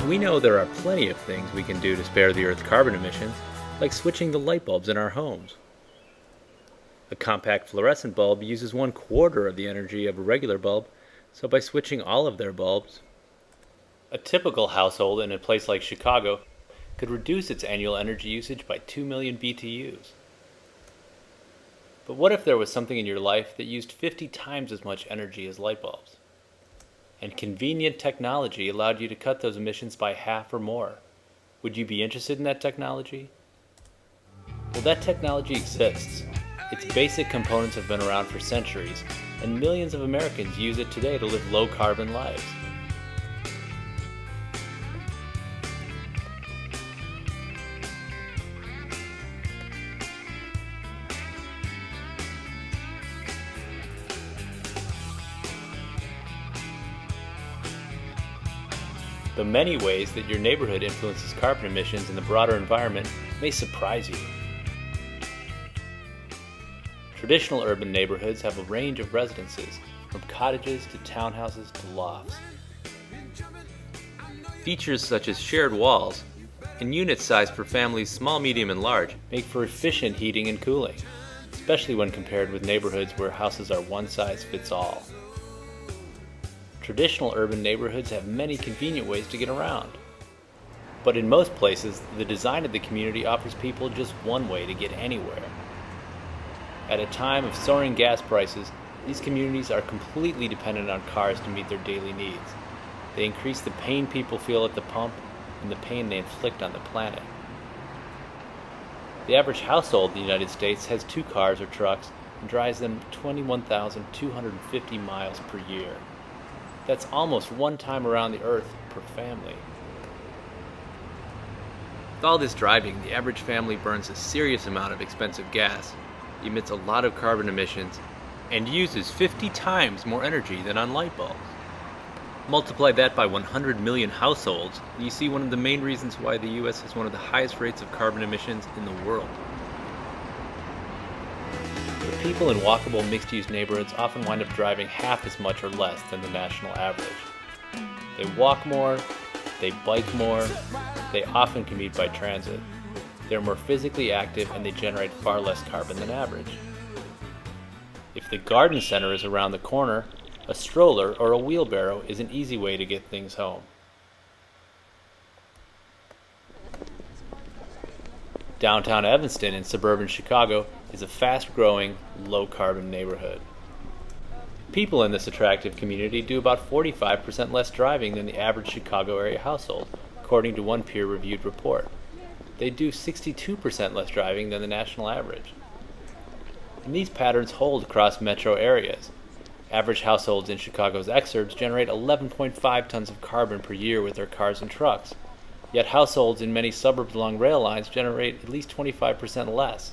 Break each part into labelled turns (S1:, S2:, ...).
S1: We know there are plenty of things we can do to spare the Earth's carbon emissions, like switching the light bulbs in our homes. A compact fluorescent bulb uses 1/4 of the energy of a regular bulb, so by switching all of their bulbs, a typical household in a place like Chicago could reduce its annual energy usage by 2 million BTUs. But what if there was something in your life that used 50 times as much energy as light bulbs? And convenient technology allowed you to cut those emissions by half or more. Would you be interested in that technology? Well, that technology exists. Its basic components have been around for centuries, and millions of Americans use it today to live low-carbon lives. The many ways that your neighborhood influences carbon emissions in the broader environment may surprise you. Traditional urban neighborhoods have a range of residences, from cottages to townhouses to lofts. Features such as shared walls and unit size for families small, medium, and large make for efficient heating and cooling, especially when compared with neighborhoods where houses are one size fits all. Traditional urban neighborhoods have many convenient ways to get around. But in most places, the design of the community offers people just one way to get anywhere. At a time of soaring gas prices, these communities are completely dependent on cars to meet their daily needs. They increase the pain people feel at the pump and the pain they inflict on the planet. The average household in the United States has 2 cars or trucks and drives them 21,250 miles per year. That's almost 1 time around the Earth per family. With all this driving, the average family burns a serious amount of expensive gas, emits a lot of carbon emissions, and uses 50 times more energy than on light bulbs. Multiply that by 100 million households, and you see one of the main reasons why the US has one of the highest rates of carbon emissions in the world. The people in walkable mixed-use neighborhoods often wind up driving half as much or less than the national average. They walk more, they bike more, they often commute by transit. They're more physically active and they generate far less carbon than average. If the garden center is around the corner, a stroller or a wheelbarrow is an easy way to get things home. Downtown Evanston in suburban Chicago is a fast-growing, low-carbon neighborhood. People in this attractive community do about 45% less driving than the average Chicago area household, according to one peer-reviewed report. They do 62% less driving than the national average. And these patterns hold across metro areas. Average households in Chicago's exurbs generate 11.5 tons of carbon per year with their cars and trucks, yet households in many suburbs along rail lines generate at least 25% less.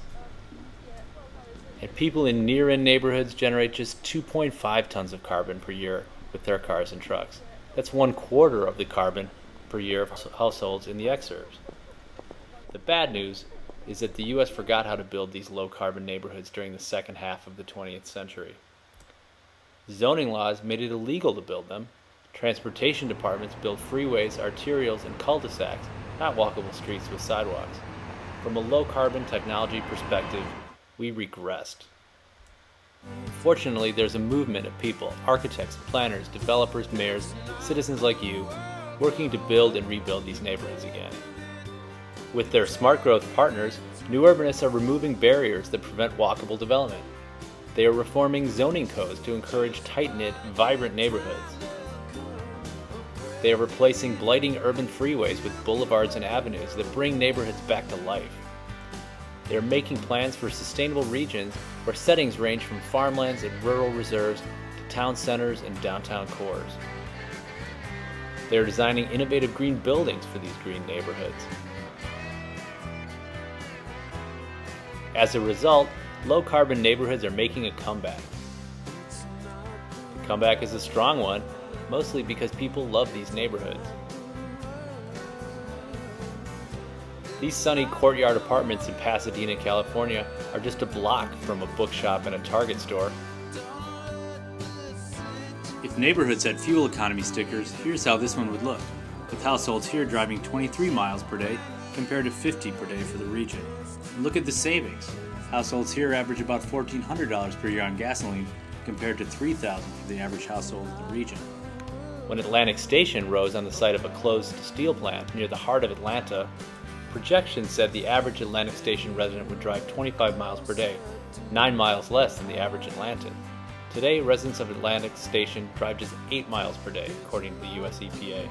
S1: And people in near-in neighborhoods generate just 2.5 tons of carbon per year with their cars and trucks. That's 1/4 of the carbon per year of households in the exurbs. The bad news is that the US forgot how to build these low-carbon neighborhoods during the second half of the 20th century. Zoning laws made it illegal to build them. Transportation departments built freeways, arterials, and cul-de-sacs, not walkable streets with sidewalks. From a low-carbon technology perspective, we regressed. Fortunately, there's a movement of people, architects, planners, developers, mayors, citizens like you, working to build and rebuild these neighborhoods again. With their smart growth partners, new urbanists are removing barriers that prevent walkable development. They are reforming zoning codes to encourage tight-knit, vibrant neighborhoods. They are replacing blighting urban freeways with boulevards and avenues that bring neighborhoods back to life. They are making plans for sustainable regions where settings range from farmlands and rural reserves to town centers and downtown cores. They are designing innovative green buildings for these green neighborhoods. As a result, low-carbon neighborhoods are making a comeback. The comeback is a strong one, mostly because people love these neighborhoods. These sunny courtyard apartments in Pasadena, California are just a block from a bookshop and a Target store. If neighborhoods had fuel economy stickers, here's how this one would look.
S2: with households here driving 23 miles per day compared to 50 per day for the region. And look at the savings. Households here average about $1,400 per year on gasoline compared to $3,000 for the average household in the region.
S1: When Atlantic Station rose on the site of a closed steel plant near the heart of Atlanta, projections said the average Atlantic Station resident would drive 25 miles per day, 9 miles less than the average Atlantan. Today, residents of Atlantic Station drive just 8 miles per day, according to the US EPA.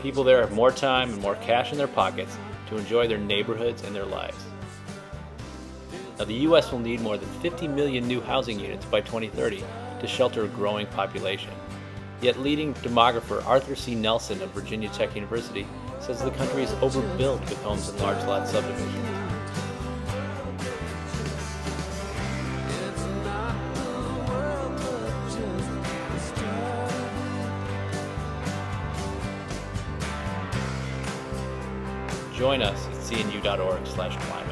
S1: People there have more time and more cash in their pockets to enjoy their neighborhoods and their lives. Now, the US will need more than 50 million new housing units by 2030 to shelter a growing population. Yet leading demographer Arthur C. Nelson of Virginia Tech University says the country is overbuilt with homes in large lot subdivisions. Join us at cnu.org/climate.